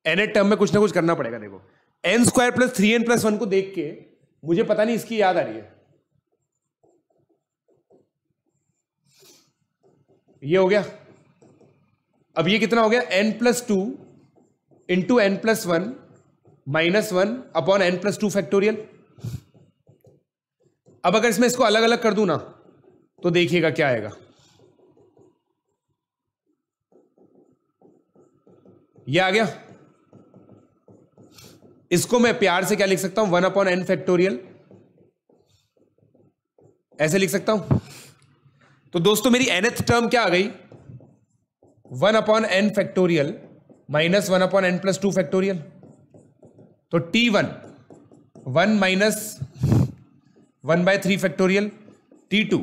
nth टर्म में कुछ ना कुछ करना पड़ेगा। देखो n square plus 3n plus 1 को देख के मुझे पता नहीं इसकी याद आ रही है, ये हो गया। अब ये कितना हो गया, n plus 2 into n plus 1 minus 1 upon n plus 2 factorial. अब अगर इसमें इसको अलग अलग कर दूं ना तो देखिएगा क्या आएगा, ये आ गया। इसको मैं प्यार से क्या लिख सकता हूं, 1 अपॉन n फैक्टोरियल, ऐसे लिख सकता हूं। तो दोस्तों मेरी nth टर्म क्या आ गई, 1 upon n factorial minus 1 upon n plus 2 factorial. तो t1 1 minus 1 by 3 factorial, t2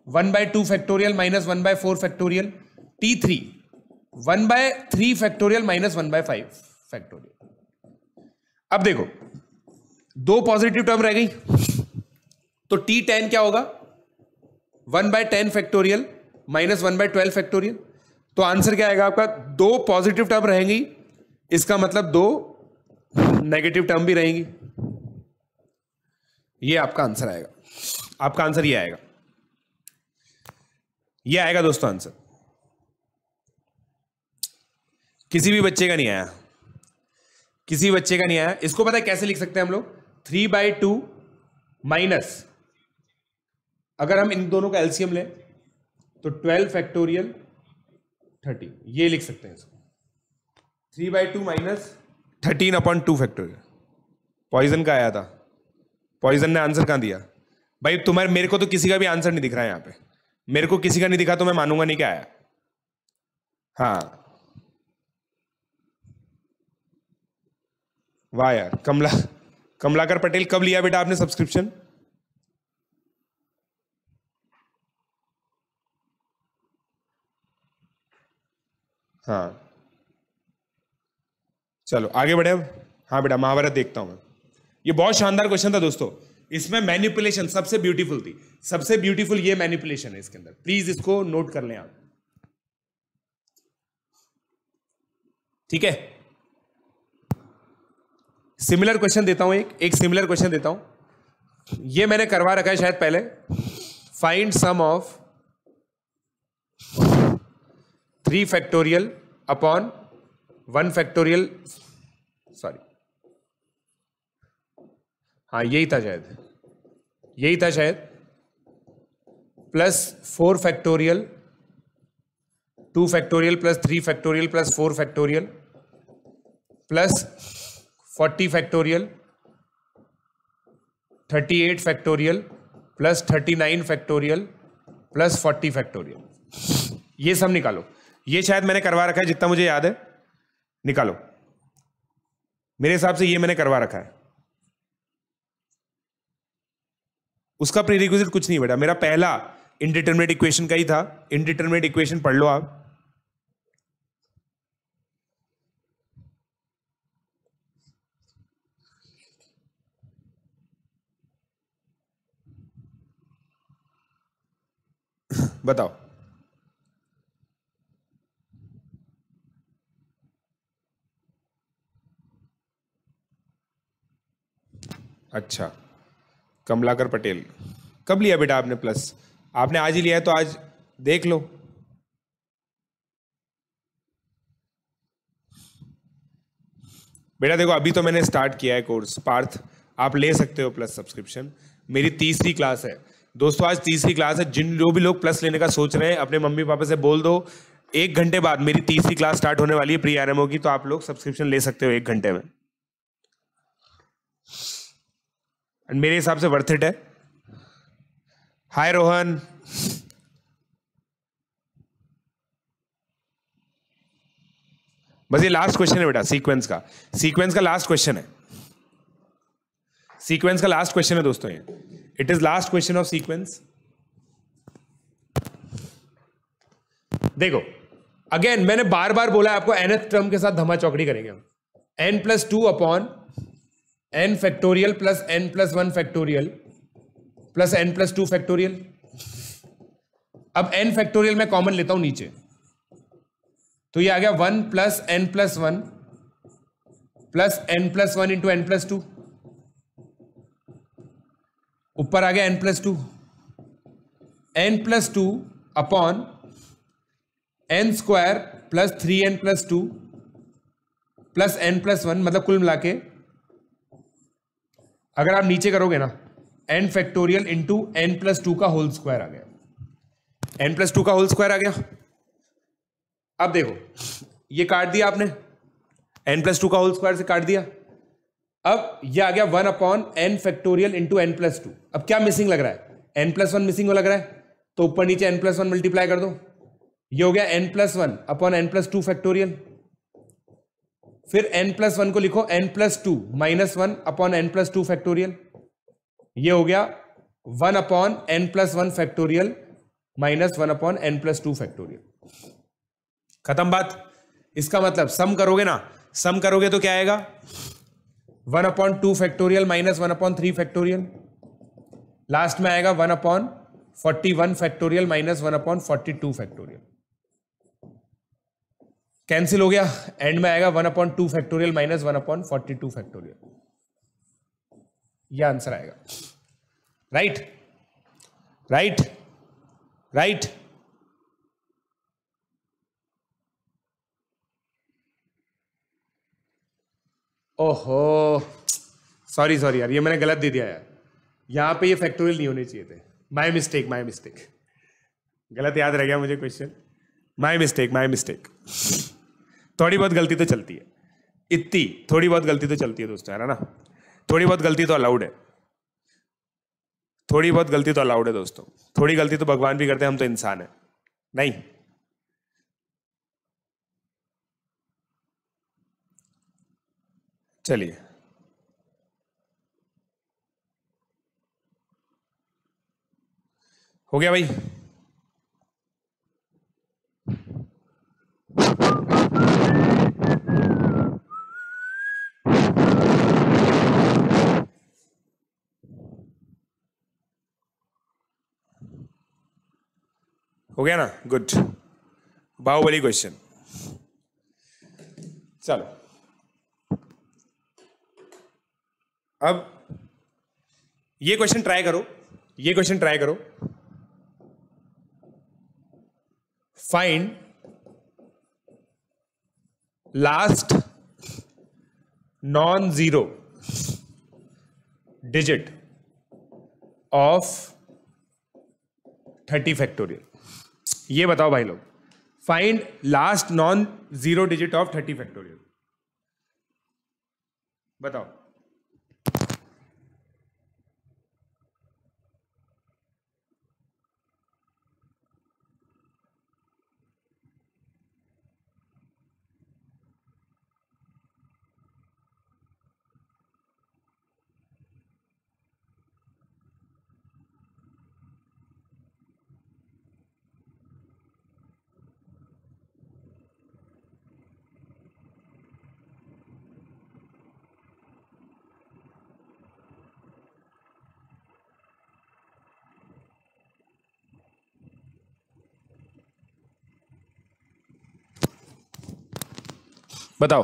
1 by 2 factorial minus 1 by 4 factorial, t3 1 by 3 factorial minus 1 by 5 factorial. अब देखो दो पॉजिटिव टर्म रह गई, तो t10 क्या होगा, 1 by 10 factorial minus 1 by 12 factorial. तो आंसर क्या आएगा आपका, दो पॉजिटिव टर्म रहेंगी, इसका मतलब दो नेगेटिव टर्म भी रहेंगी। ये आपका आंसर आएगा, आपका आंसर ये आएगा, ये आएगा दोस्तों आंसर। किसी भी बच्चे का नहीं आया, किसी बच्चे का नहीं आया। इसको पता है कैसे लिख सकते हैं हम लोग, 3/2 माइनस अगर हम इन दोनों का एलसीएम लें तो 12 फैक्टोरियल 30, ये लिख सकते हैं इसको 3/2 माइनस 13/2 फैक्टोरियल। पॉइजन का आया था, पॉइजन ने आंसर कहां दिया भाई? तुम्हारे मेरे को तो किसी का भी आंसर नहीं दिख रहा है यहाँ पे, मेरे को किसी का नहीं दिखा तो मैं मानूंगा नहीं क्या आया। हाँ वाह यार, कमलाकर पटेल, कब लिया बेटा आपने सब्सक्रिप्शन? हाँ चलो आगे बढ़े अब। हाँ बेटा महाभारत देखता हूं मैं। ये बहुत शानदार क्वेश्चन था दोस्तों, इसमें मैनिपुलेशन सबसे ब्यूटीफुल थी, सबसे ब्यूटीफुल ये मैनिपुलेशन है इसके अंदर, प्लीज इसको नोट कर लें आप, ठीक है। सिमिलर क्वेश्चन देता हूं, एक सिमिलर क्वेश्चन देता हूं, ये मैंने करवा रखा है शायद पहले। Find sum of 3 factorial upon 1 factorial, sorry हाँ यही था शायद, यही था शायद, plus 4 factorial 2 factorial plus 3 factorial plus 4 factorial plus 40 factorial 38 factorial plus 39 factorial plus 40 factorial. ये सब निकालो, ये शायद मैंने करवा रखा है जितना मुझे याद है, निकालो। मेरे हिसाब से ये मैंने करवा रखा है। उसका प्रीरिक्विजिट कुछ नहीं बेटा, मेरा पहला इनडिटरमिनेट इक्वेशन का ही था, इनडिटरमिनेट इक्वेशन पढ़ लो आप। बताओ अच्छा, कमलाकर पटेल, कब लिया बेटा आपने प्लस? आपने आज ही लिया है तो आज देख लो। बेटा देखो अभी तो मैंने स्टार्ट किया है कोर्स पार्थ, आप ले सकते हो प्लस सब्सक्रिप्शन। मेरी तीसरी क्लास है दोस्तों, आज तीसरी क्लास है। जो भी लोग प्लस लेने का सोच रहे हैं अपने मम्मी पापा से बोल दो 1 घंटे बाद मेरी तीसरी क्लास स्टार्ट होने वाली है प्री आरएमओ की, तो आप लोग सब्सक्रिप्शन ले सकते हो 1 घंटे में। मेरे हिसाब से वर्थ इट है। हाय रोहन, बस ये लास्ट क्वेश्चन है बेटा सीक्वेंस का, सीक्वेंस का लास्ट क्वेश्चन है, सीक्वेंस का लास्ट क्वेश्चन है दोस्तों ये, it is last question of sequence. देखो अगेन मैंने बार बार बोला आपको nth टर्म के साथ धमा चौकड़ी करेंगे हम। n+2 upon n factorial plus n+1 factorial plus n+2 factorial. अब n फैक्टोरियल मैं कॉमन लेता हूं नीचे, तो ये आ गया 1 plus n+1 plus n+1 into n+2, ऊपर आ गया n+2, n+2 upon n square plus 3n+2 plus n+1, मतलब कुल मिला के अगर आप नीचे करोगे ना n फैक्टोरियल इंटू n+2 का होल स्क्वायर आ गया, n+2 का होल स्क्वायर आ गया। अब देखो ये काट दिया आपने, n+2 का होल स्क्वायर से काट दिया, अब ये आ गया 1 upon n factorial into n+2। अब क्या मिसिंग लग रहा है? n+1 मिसिंग लग रहा है, तो ऊपर नीचे n+1 मल्टीप्लाई कर दो, ये हो गया n+1 अपॉन n+2 फैक्टोरियल। फिर n+1 को लिखो n+2 -1 अपॉन n+2 फैक्टोरियल, ये हो गया 1 upon n+1 factorial -1 upon n+2 factorial. खत्म बात। इसका मतलब सम करोगे ना, सम करोगे तो क्या आएगा? 1 upon 2 factorial minus 1 upon 3 factorial, last में आएगा 1 upon 41 factorial minus 1 upon 42 factorial. Cancel हो गया, एंड में आएगा 1 upon 2 factorial minus 1 upon 42 factorial. यह आंसर आएगा। Right right right. ओहो सॉरी यार, ये मैंने गलत दे दिया यार, यहां पे ये फैक्टोरियल नहीं होने चाहिए थे। माई मिस्टेक, गलत याद रह गया मुझे क्वेश्चन। My mistake. थोड़ी बहुत गलती तो चलती है, इतनी थोड़ी बहुत गलती तो चलती है दोस्तों, है ना। थोड़ी बहुत गलती तो अलाउड है, थोड़ी बहुत गलती तो अलाउड है दोस्तों। थोड़ी गलती तो भगवान भी करते हैं, हम तो इंसान है नहीं। चलिए, हो गया भाई। हो गया ना, गुड। बाहुबली क्वेश्चन। चलो अब ये क्वेश्चन ट्राई करो, find last non zero digit of 30 factorial. ये बताओ भाई लोग, find last non zero digit of 30 factorial, बताओ। बताओ।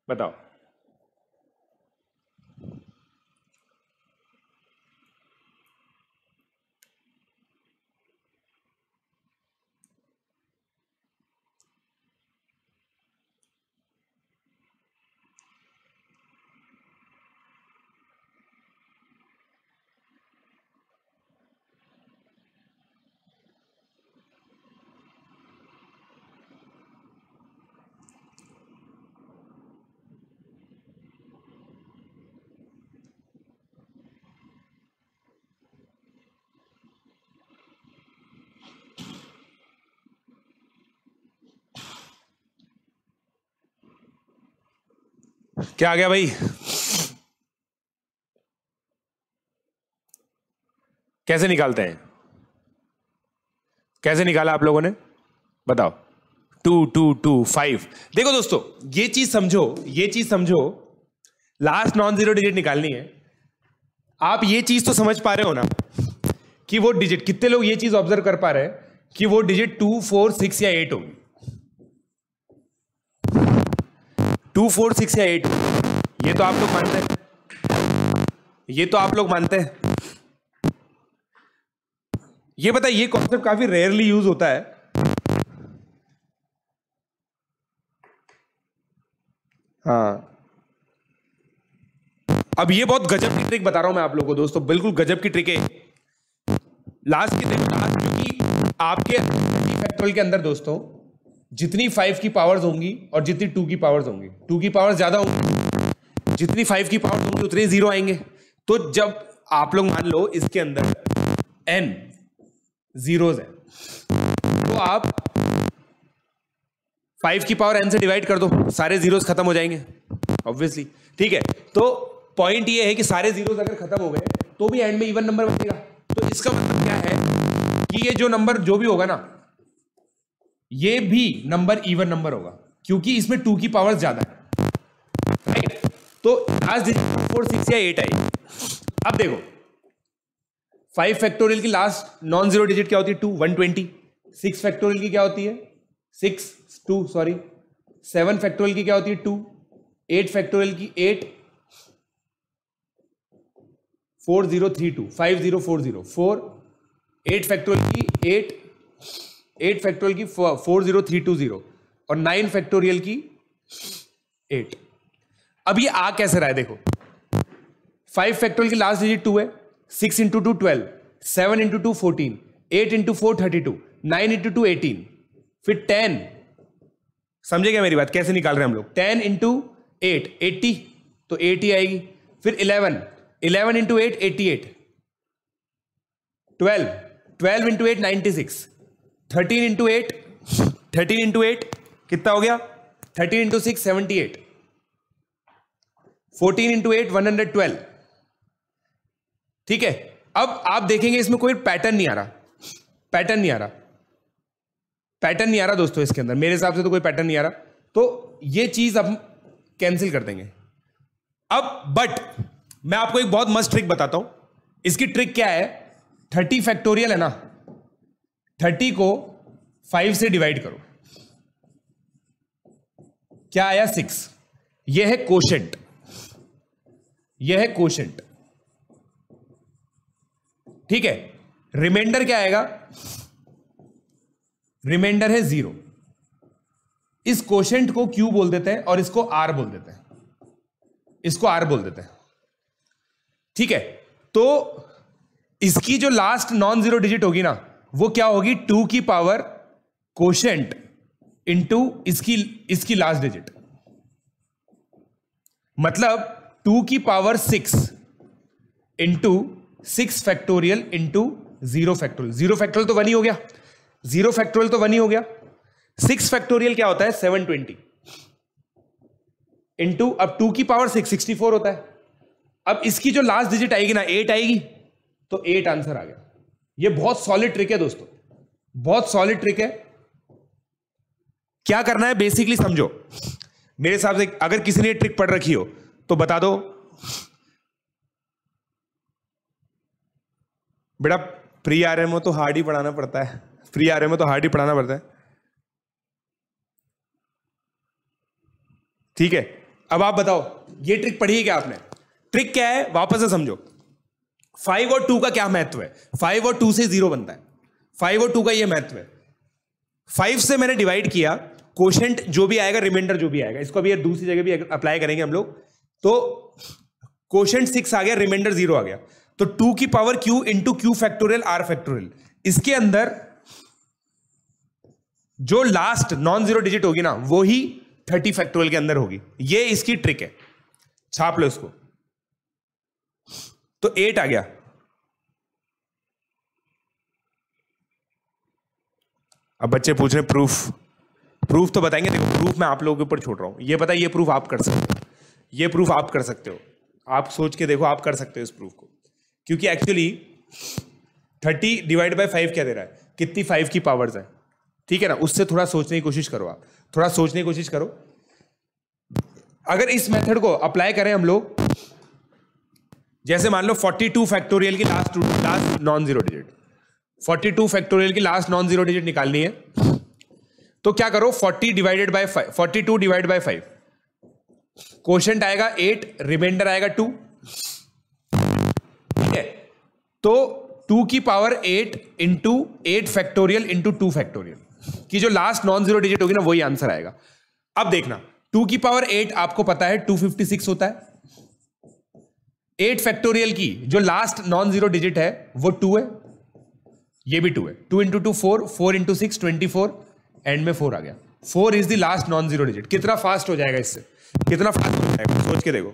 बताओ। क्या आ गया भाई? कैसे निकालते हैं? कैसे निकाला आप लोगों ने? बताओ। 2 2 2 5। देखो दोस्तों, ये चीज समझो, लास्ट नॉन जीरो डिजिट निकालनी है। आप ये चीज तो समझ पा रहे हो ना कि वो डिजिट, कितने लोग ये चीज ऑब्जर्व कर पा रहे हैं कि वो डिजिट 2 4 6 या 8 होगी? 2 4 6 या 8, ये तो आप लोग मानते हैं, ये तो आप लोग मानते हैं। ये पता है, ये कॉन्सेप्ट काफी रेयरली यूज होता है। हाँ, अब ये बहुत गजब की ट्रिक बता रहा हूं मैं आप लोगों को दोस्तों, बिल्कुल गजब की ट्रिक है। लास्ट की देखो, लास्ट, क्योंकि आपके फैक्टोरियल के अंदर दोस्तों जितनी 5 की पावर्स होंगी और जितनी 2 की पावर्स होंगी, 2 की पावर्स ज्यादा होंगी, जितनी 5 की पावर्स होंगी उतने जीरो आएंगे। तो जब आप लोग मान लो इसके अंदर n जीरोज है, तो आप 5 की पावर n से डिवाइड कर दो, सारे जीरोस खत्म हो जाएंगे ऑब्वियसली। ठीक है, तो पॉइंट ये है कि सारे जीरोस अगर खत्म हो गए तो भी एंड में इवन नंबर बचेगा। तो इसका मतलब क्या है कि ये जो नंबर जो भी होगा ना, ये भी नंबर इवन नंबर होगा, क्योंकि इसमें 2 की पावर ज्यादा है, राइट? तो लास्ट डिजिट 4, 6 या 8 आई। अब देखो 5 फैक्टोरियल की लास्ट नॉन जीरो डिजिट क्या होती है? 2, 120। 6 फैक्टोरियल की क्या होती है? 2 सॉरी। 7 फैक्टोरियल की क्या होती है? 2। 8 फैक्टोरियल की 8, 4032, 5040, 4। 8 फैक्टोरियल की 8, 8 फैक्टोरियल की 40320 और 9 फैक्टोरियल की 8। अब ये आ कैसे रहा है? देखो 5 फैक्टोरियल की लास्ट डिजिट 2 है, 6 इंटू 2 12, 7 इंटू 2 14, 8 इंटू 4 32, 9 इंटू 2 18, फिर 10। समझे क्या मेरी बात? कैसे निकाल रहे हैं हम लोग? 10 इंटू 8 80, तो 80 आएगी। फिर 11 इंटू 8 88, 12 इंटू 8 96, 13 इंटू 8 कितना हो गया? 13 इंटू 6 78, 14 इंटू 8 112। ठीक है, अब आप देखेंगे इसमें कोई पैटर्न नहीं आ रहा दोस्तों, इसके अंदर मेरे हिसाब से तो कोई पैटर्न नहीं आ रहा, तो ये चीज अब कैंसिल कर देंगे। अब बट मैं आपको एक बहुत मस्त ट्रिक बताता हूं। इसकी ट्रिक क्या है? 30 फैक्टोरियल है ना, 30 को 5 से डिवाइड करो, क्या आया? 6। यह है कोशेंट, ठीक है। रिमाइंडर क्या आएगा? रिमाइंडर है 0। इस कोशेंट को Q बोल देते हैं और इसको R बोल देते हैं, ठीक है। तो इसकी जो लास्ट नॉन जीरो डिजिट होगी ना, वो क्या होगी? 2 की पावर कोशेंट इंटू इसकी लास्ट डिजिट, मतलब 2 की power 6 into 6 factorial into 0 factorial. 0 factorial तो 1 ही हो गया, 0 फैक्टोरियल तो 1 ही हो गया। 6 फैक्टोरियल क्या होता है? 720 इंटू, अब 2 की पावर 6 64 होता है। अब इसकी जो लास्ट डिजिट आएगी ना, 8 आएगी, तो 8 आंसर आ गया। ये बहुत सॉलिड ट्रिक है दोस्तों, बहुत सॉलिड ट्रिक है। क्या करना है बेसिकली समझो मेरे हिसाब से। अगर किसी ने ट्रिक पढ़ रखी हो तो बता दो। बेटा प्री आरएमओ तो हार्ड ही पढ़ाना पड़ता है, ठीक है। अब आप बताओ, ये ट्रिक पढ़ी है क्या आपने? ट्रिक क्या है वापस से समझो। 5 और 2 का क्या महत्व है? 5 और 2 से 0 बनता है, 5 और 2 का ये महत्व है। 5 से मैंने डिवाइड किया, कोशेंट जो भी आएगा, रिमाइंडर जो भी आएगा, इसको अभी दूसरी जगह भी अप्लाई करेंगे हम लोग। तो कोशेंट 6 आ गया, रिमाइंडर 0 आ गया, तो 2 की power Q into Q factorial R factorial. इसके अंदर जो लास्ट नॉन जीरो डिजिट होगी ना, वो ही 30 फैक्टोरियल के अंदर होगी। ये इसकी ट्रिक है, छाप लो इसको। तो 8 आ गया। अब बच्चे पूछ रहे हैं प्रूफ तो बताएंगे। देखो प्रूफ मैं आप लोगों के ऊपर छोड़ रहा हूं, ये पता है, ये प्रूफ आप कर सकते हो, आप सोच के देखो, आप कर सकते हो इस प्रूफ को। क्योंकि एक्चुअली 30 डिवाइड बाय 5 क्या दे रहा है? कितनी 5 की पावर्स है, ठीक है ना? उससे थोड़ा सोचने की कोशिश करो, आप थोड़ा सोचने की कोशिश करो। अगर इस मेथड को अप्लाई करें हम लोग, जैसे मान लो 42 फैक्टोरियल की last non zero digit, 42 factorial की लास्ट नॉन जीरो डिजिट निकालनी है, तो क्या करो? 42 डिवाइड बाय 5, कोशेंट आएगा 8, रिमाइंडर आएगा 2, ठीक है। तो 2 की power 8 into 8 factorial into 2 factorial की जो लास्ट नॉन जीरो डिजिट होगी ना, वही आंसर आएगा। अब देखना, 2 की पावर 8 आपको पता है 256 होता है। 8 फैक्टोरियल की जो लास्ट नॉन जीरो डिजिट है वो 2 है, ये भी 2 है। 2 इंटू 2 4, 4 इंटू 6 24, एंड में 4 आ गया। 4 is the last non zero digit. कितना फास्ट हो जाएगा इससे? कितना फास्ट हो जाएगा सोच के देखो।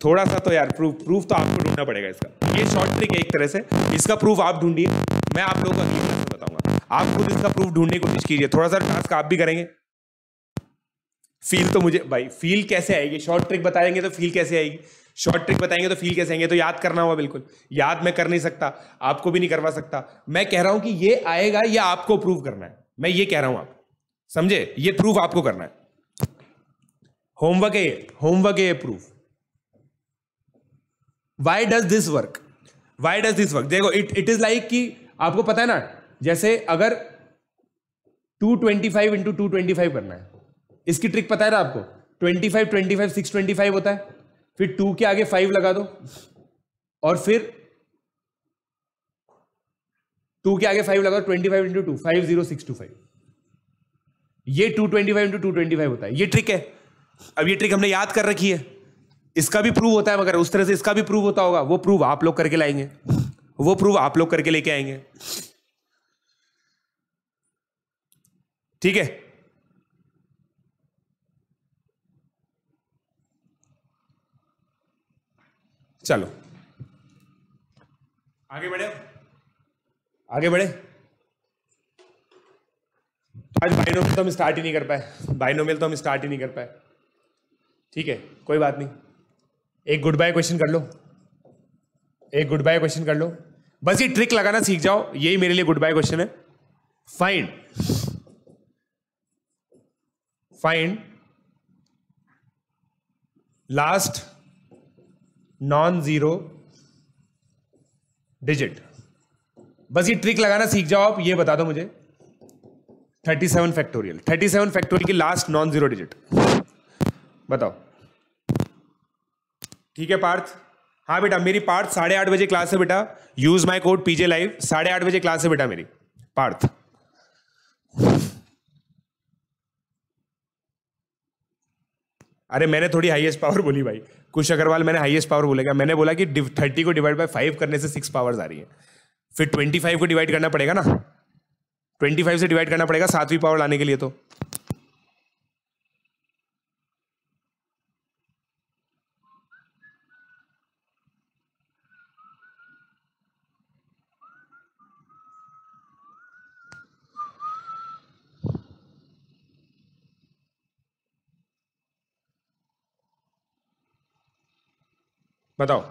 थोड़ा सा तो यार प्रूफ तो आपको ढूंढना पड़ेगा इसका। ये शॉर्ट ट्रिक है एक तरह से, इसका प्रूफ आप ढूंढिए, मैं आप लोगों को अगली क्लास में बताऊंगा। आप खुद इसका प्रूफ ढूंढने की कोशिश कीजिए, थोड़ा सा टास्क आप भी करेंगे। फील तो मुझे भाई फील कैसे आएगी? शॉर्ट ट्रिक बताएंगे तो फील कैसे आएगी? शॉर्ट ट्रिक बताएंगे तो फील कैसे आएंगे? तो याद करना होगा बिल्कुल। याद मैं कर नहीं सकता, आपको भी नहीं करवा सकता। मैं कह रहा हूं कि ये आएगा, ये आपको प्रूव करना है। मैं ये कह रहा हूं, आप समझे? ये प्रूफ आपको करना है। होमवर्क है ये, होमवर्क है ये proof. Why does this work? Why does this work? देखो, इट इज लाइक कि आपको पता है ना, जैसे अगर 225 इंटू 225 करना है, इसकी ट्रिक पता है ना आपको? 25 25 625 होता है, फिर 2 के आगे 5 लगा दो, और फिर 2 के आगे 5 लगा दो, 25 इंटू 2 50625। ये 225 इंटू 225 होता है। ये ट्रिक है। अब ये ट्रिक हमने याद कर रखी है, इसका भी प्रूव होता है, मगर उस तरह से इसका भी प्रूव होता होगा। वो प्रूव आप लोग करके लाएंगे, वो प्रूव आप लोग करके लेके आएंगे। ठीक है, चलो आगे बढ़े, आगे बढ़े। आज बाइनोमियल तो हम स्टार्ट ही नहीं कर पाए, बाइनोमियल तो हम स्टार्ट ही नहीं कर पाए। ठीक है, कोई बात नहीं। एक गुड बाय क्वेश्चन कर लो, एक गुड बाय क्वेश्चन कर लो। बस ये ट्रिक लगाना सीख जाओ, यही मेरे लिए गुड बाय क्वेश्चन है। Find last non zero digit. बस ये ट्रिक लगाना सीख जाओ आप। ये बता दो मुझे 37 फैक्टोरियल, 37 फैक्टोरियल की लास्ट नॉन जीरो डिजिट बताओ। ठीक है पार्थ? हाँ बेटा, मेरी पार्थ 8:30 बजे क्लास है बेटा। Use my code PJ live. 8:30 बजे क्लास है बेटा मेरी, पार्थ। अरे मैंने थोड़ी हाईएस्ट पावर बोली भाई, कुश अग्रवाल मैंने हाईएस्ट पावर बोलेगा। मैंने बोला कि 30 को डिवाइड बाय 5 करने से 6 पावर्स आ रही है, फिर 25 को डिवाइड करना पड़ेगा ना, 25 से डिवाइड करना पड़ेगा 7वीं पावर लाने के लिए। तो बताओ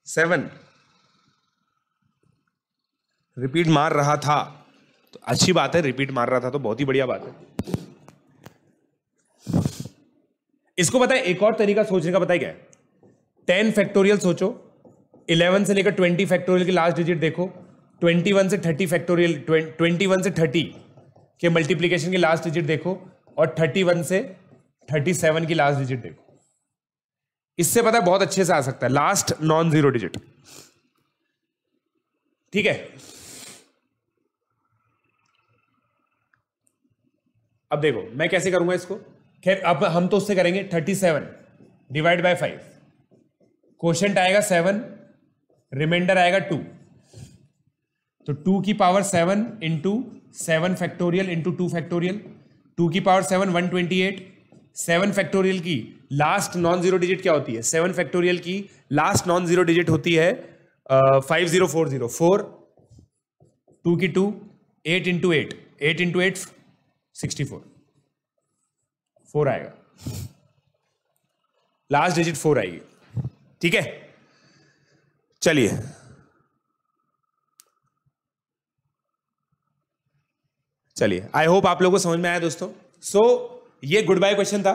7 रिपीट मार रहा था तो अच्छी बात है, रिपीट मार रहा था तो बहुत ही बढ़िया बात है। इसको पता है एक और तरीका सोचने का, पता है क्या है? 10 फैक्टोरियल सोचो, 11 से लेकर 20 फैक्टोरियल की लास्ट डिजिट देखो, 21 से 30 फैक्टोरियल, 21 से 30 के मल्टीप्लीकेशन की लास्ट डिजिट देखो, और 31 से 37 की लास्ट डिजिट देखो। इससे पता है बहुत अच्छे से आ सकता है लास्ट नॉन जीरो डिजिट। ठीक है, अब देखो मैं कैसे करूंगा इसको। खैर अब हम तो उससे करेंगे 37 डिवाइड बाय 5, क्वोशंट आएगा 7, रिमाइंडर आएगा 2, तो 2 की power 7 into 7 factorial into 2 factorial, 2 की पावर 7 128। 7 फैक्टोरियल की लास्ट नॉन जीरो डिजिट क्या होती है? 7 फैक्टोरियल की लास्ट नॉन जीरो डिजिट होती है 5040, 4, 2 की 2, 8 इंटू 8, 8 इंटू 8 64, 4 आएगा, लास्ट डिजिट 4 आएगी। ठीक है, चलिए चलिए, आई होप आप लोगों को समझ में आया दोस्तों। सो ये गुड बाय क्वेश्चन था।